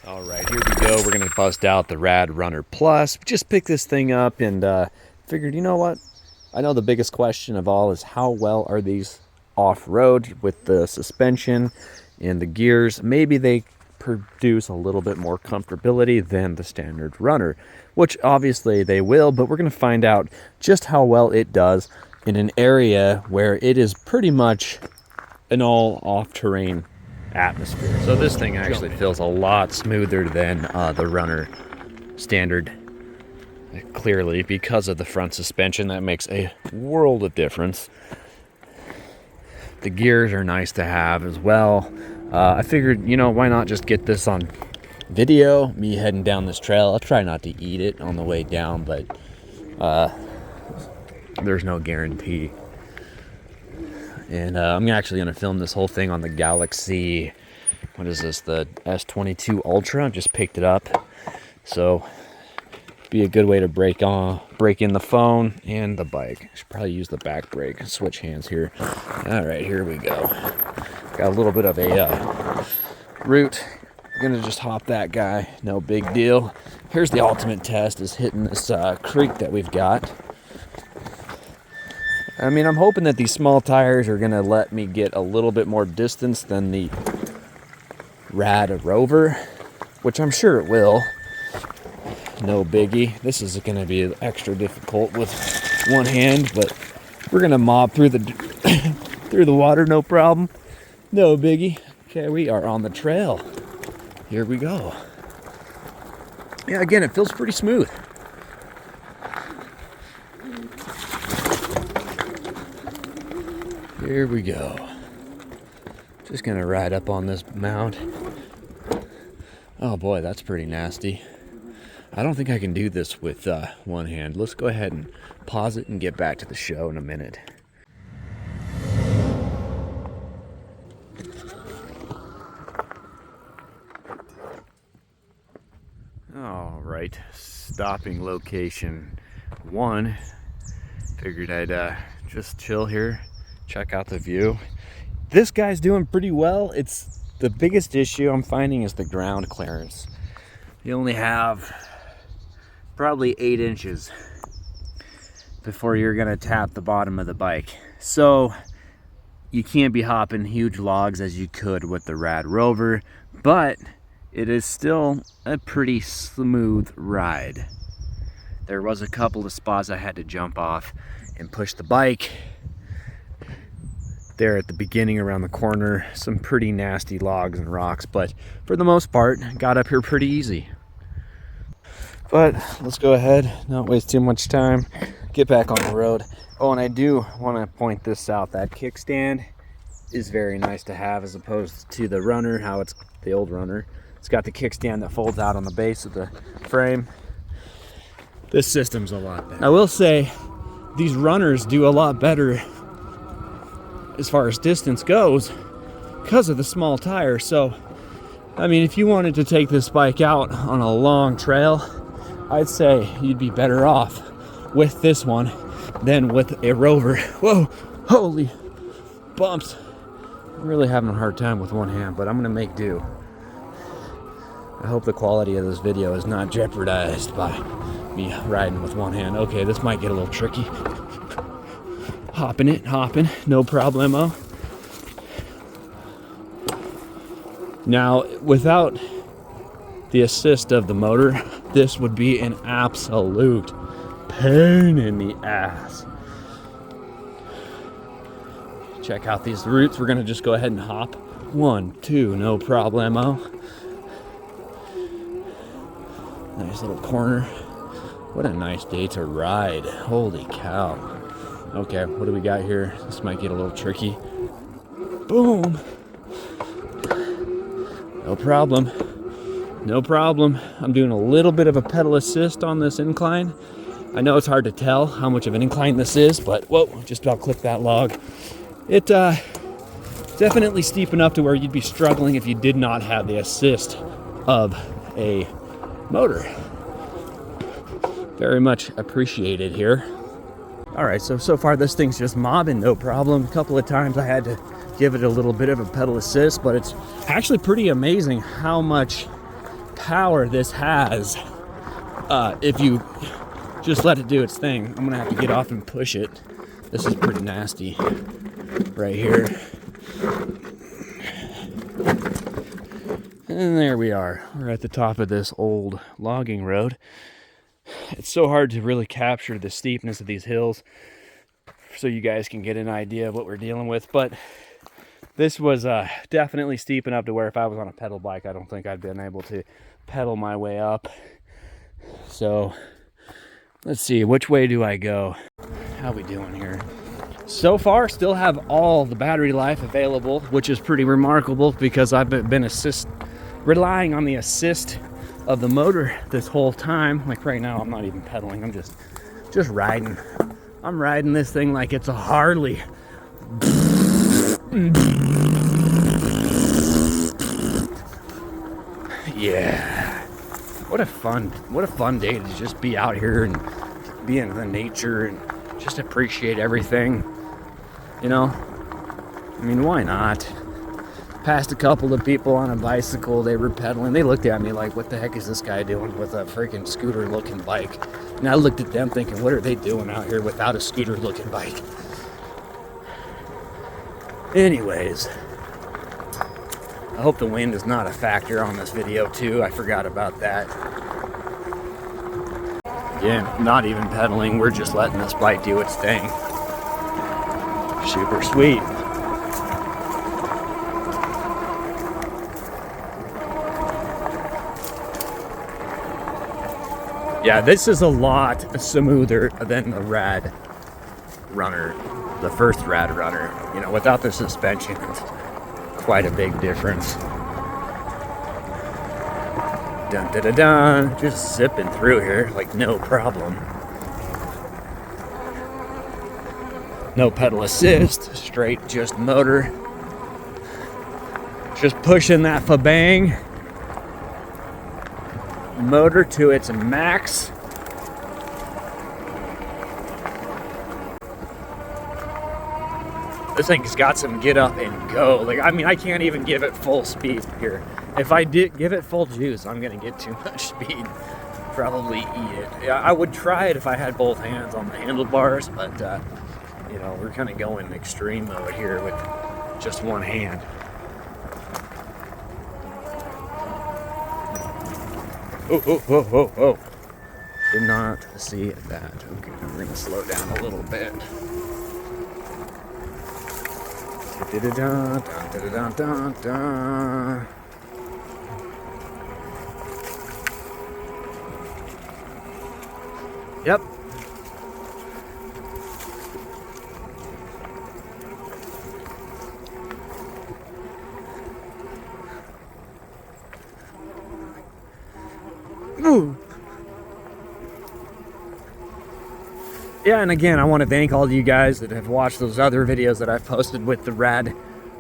All right, here we go. We're gonna bust out the Rad Runner Plus. Just picked this thing up and figured, you know what? I know the biggest question of all is how well are these off-road with the suspension and the gears. Maybe they produce a little bit more comfortability than the standard runner, which obviously they will, but we're gonna find out just how well it does in an area where it is pretty much an all off-terrain atmosphere. So this thing actually feels a lot smoother than the runner standard, clearly because of the front suspension. That makes a world of difference. The gears are nice to have as well. I figured, you know, why not just get this on video, me heading down this trail. I'll try not to eat it on the way down, but there's no guarantee. And I'm actually going to film this whole thing on the Galaxy, what is this, the S22 Ultra. Just picked it up. So, be a good way to break in the phone and the bike. I should probably use the back brake. Switch hands here. All right, here we go. Got a little bit of a route. I'm going to just hop that guy. No big deal. Here's the ultimate test, is hitting this creek that we've got. I mean, I'm hoping that these small tires are going to let me get a little bit more distance than the Rad Rover, which I'm sure it will. No biggie. This is going to be extra difficult with one hand, but we're going to mob through the through the water, no problem. No biggie. Okay, we are on the trail. Here we go. Yeah, again, it feels pretty smooth. Here we go. Just gonna ride up on this mount. Oh boy, that's pretty nasty. I don't think I can do this with one hand. Let's go ahead and pause it and get back to the show in a minute. All right, stopping location 1. Figured I'd just chill here. Check out the view. This guy's doing pretty well. It's the biggest issue I'm finding is the ground clearance. You only have probably 8 inches before you're gonna tap the bottom of the bike. So you can't be hopping huge logs as you could with the Rad Rover, but it is still a pretty smooth ride. There was a couple of spots I had to jump off and push the bike. There at the beginning around the corner, some pretty nasty logs and rocks, but for the most part, got up here pretty easy. But let's go ahead, not waste too much time, get back on the road. Oh, and I do want to point this out, that kickstand is very nice to have as opposed to the runner, how it's the old runner. It's got the kickstand that folds out on the base of the frame. This system's a lot better. I will say, these runners do a lot better as far as distance goes because of the small tire. So I mean, if you wanted to take this bike out on a long trail, I'd say you'd be better off with this one than with a Rover. Whoa, holy bumps. I'm really having a hard time with one hand, but I'm gonna make do. I hope the quality of this video is not jeopardized by me riding with one hand. Okay, this might get a little tricky. Hopping, no problemo. Now, without the assist of the motor, this would be an absolute pain in the ass. Check out these routes. We're gonna just go ahead and hop. 1, 2, no problemo. Nice little corner. What a nice day to ride. Holy cow. Okay, what do we got here? This might get a little tricky. Boom. No problem. No problem. I'm doing a little bit of a pedal assist on this incline. I know it's hard to tell how much of an incline this is, but whoa, just about clipped that log. It definitely steep enough to where you'd be struggling if you did not have the assist of a motor. Very much appreciated here. All right, so far this thing's just mobbing, no problem. A couple of times I had to give it a little bit of a pedal assist, but it's actually pretty amazing how much power this has if you just let it do its thing. I'm gonna have to get off and push it. This is pretty nasty right here. And there we are. We're at the top of this old logging road. It's so hard to really capture the steepness of these hills so you guys can get an idea of what we're dealing with, but this was definitely steep enough to where if I was on a pedal bike, I don't think I'd been able to pedal my way up. So let's see, which way do I go? How we doing here? So far, still have all the battery life available, which is pretty remarkable because I've been relying on the assist of the motor this whole time. Like right now, I'm not even pedaling, I'm just riding. I'm riding this thing like it's a Harley. Yeah. What a fun day to just be out here and be in the nature and just appreciate everything. You know? I mean, why not? Passed a couple of people on a bicycle, they were pedaling. They looked at me like, what the heck is this guy doing with a freaking scooter looking bike? And I looked at them thinking, what are they doing out here without a scooter looking bike? Anyways, I hope the wind is not a factor on this video too. I forgot about that. Yeah, not even pedaling. We're just letting this bike do its thing. Super sweet. Yeah, this is a lot smoother than the Rad Runner, the first Rad Runner. You know, without the suspension, it's quite a big difference. Dun dun dun dun, just zipping through here like no problem. No pedal assist, straight just motor. Just pushing that fa-bang. Motor to its max. This thing's got some get up and go. Like, I mean, I can't even give it full speed here. If I did give it full juice, I'm gonna get too much speed. Probably eat it. Yeah, I would try it if I had both hands on the handlebars, but you know, we're kind of going extreme mode here with just one hand. Oh, oh, oh, oh, oh. Did not see that. Okay, we're gonna slow down a little bit. Yep. Ooh. Yeah, and again, I want to thank all of you guys that have watched those other videos that I've posted with the Rad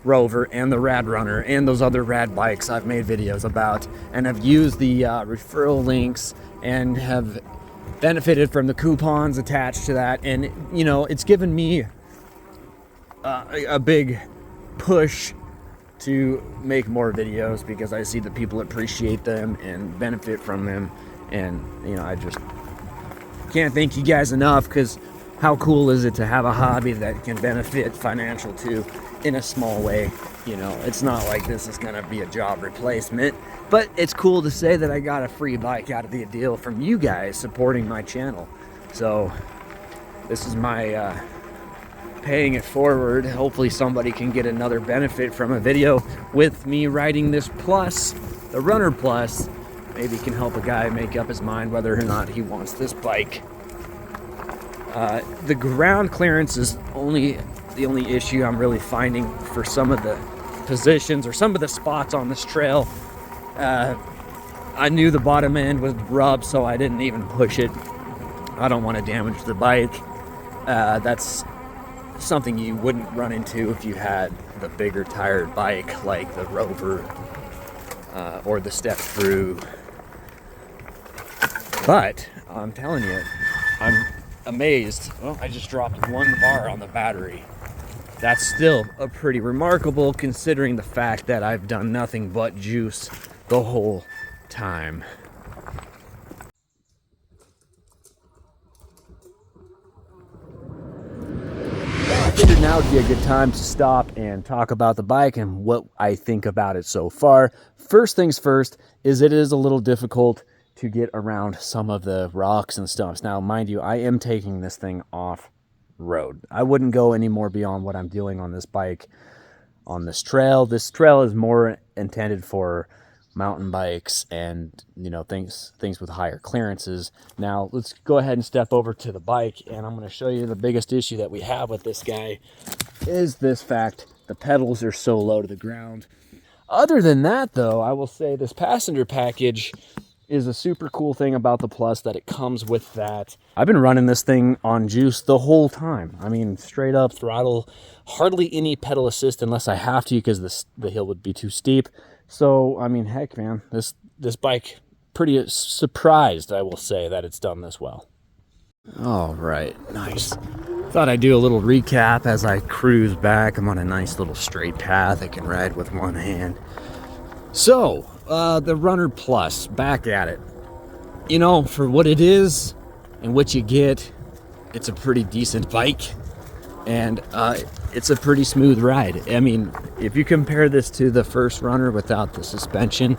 Rover and the Rad Runner and those other rad bikes I've made videos about, and have used the referral links and have benefited from the coupons attached to that. And you know, it's given me a big push to make more videos because I see that people appreciate them and benefit from them. And you know, I just can't thank you guys enough, because how cool is it to have a hobby that can benefit financial too in a small way. You know, it's not like this is gonna be a job replacement, but it's cool to say that I got a free bike out of the deal from you guys supporting my channel. So this is my paying it forward. Hopefully somebody can get another benefit from a video with me riding this Plus, the Runner Plus. Maybe can help a guy make up his mind whether or not he wants this bike. The ground clearance is the only issue I'm really finding for some of the positions or some of the spots on this trail. I knew the bottom end was rubbed, so I didn't even push it. I don't want to damage the bike. That's something you wouldn't run into if you had the bigger tired bike like the Rover or the Step Through. But I'm telling you, I'm amazed. Well, I just dropped 1 bar on the battery. That's still a pretty remarkable considering the fact that I've done nothing but juice the whole time. I figured now would be a good time to stop and talk about the bike and what I think about it so far. First things first is it is a little difficult to get around some of the rocks and stumps. Now, mind you, I am taking this thing off road. I wouldn't go any more beyond what I'm doing on this bike on this trail. This trail is more intended for mountain bikes and, you know, things with higher clearances. Now let's go ahead and step over to the bike, and I'm going to show you the biggest issue that we have with this guy is this fact: the pedals are so low to the ground. Other than that, though, I will say this passenger package is a super cool thing about the Plus, that it comes with that. I've been running this thing on juice the whole time. I mean, straight up throttle, hardly any pedal assist unless I have to, because the hill would be too steep. So, I mean, heck, man, this bike, pretty surprised, I will say, that it's done this well. All right, nice. Thought I'd do a little recap as I cruise back. I'm on a nice little straight path I can ride with one hand. So, the Runner Plus, back at it. You know, for what it is and what you get, it's a pretty decent bike. And it's a pretty smooth ride. I mean, if you compare this to the first Runner without the suspension,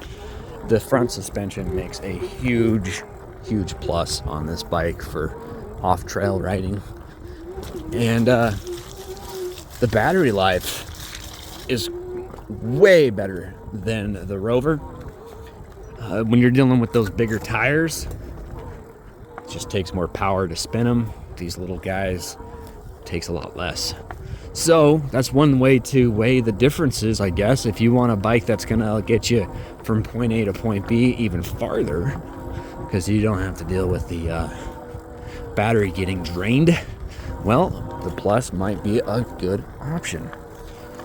the front suspension makes a huge plus on this bike for off-trail riding. And the battery life is way better than the Rover. When you're dealing with those bigger tires, it just takes more power to spin them. These little guys takes a lot less. So that's one way to weigh the differences, I guess. If you want a bike that's gonna get you from point A to point B even farther, because you don't have to deal with the battery getting drained, well, the Plus might be a good option.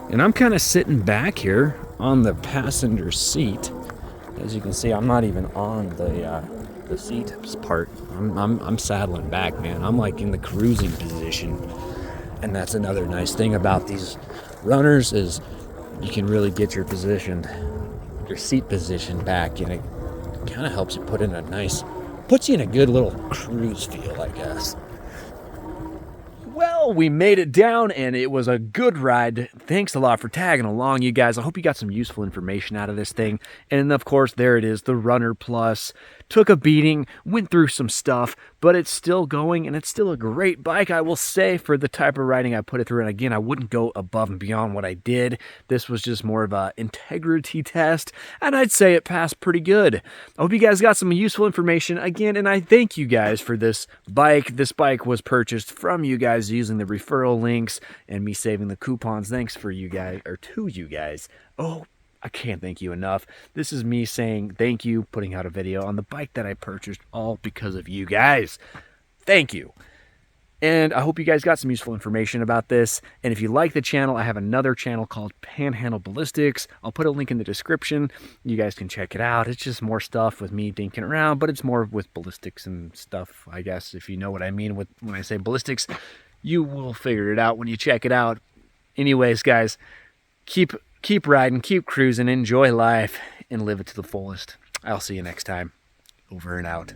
And I'm kind of sitting back here on the passenger seat. As you can see, I'm not even on the seat part. I'm saddling back, man. I'm like in the cruising position. And that's another nice thing about these Runners, is you can really get your seat position back, and it kind of helps you puts you in a good little cruise feel, I guess. Well, we made it down, and it was a good ride. Thanks a lot for tagging along, you guys. I hope you got some useful information out of this thing. And of course, there it is, the Runner Plus. Took a beating, went through some stuff, but it's still going, and it's still a great bike, I will say, for the type of riding I put it through. And again, I wouldn't go above and beyond what I did. This was just more of an integrity test, and I'd say it passed pretty good. I hope you guys got some useful information again, and I thank you guys for this bike. This bike was purchased from you guys using the referral links and me saving the coupons. Thanks for you guys, or to you guys. Oh, I can't thank you enough. This is me saying thank you, putting out a video on the bike that I purchased, all because of you guys. Thank you. And I hope you guys got some useful information about this. And if you like the channel, I have another channel called Panhandle Ballistics. I'll put a link in the description. You guys can check it out. It's just more stuff with me dinking around, but it's more with ballistics and stuff, I guess, if you know what I mean when I say ballistics. You will figure it out when you check it out. Anyways, guys, keep riding, keep cruising, enjoy life, and live it to the fullest. I'll see you next time. Over and out.